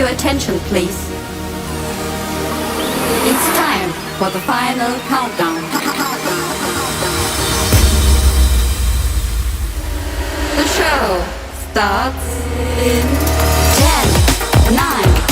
your attention, please. It's time for the final countdown. The show starts in 10, 9,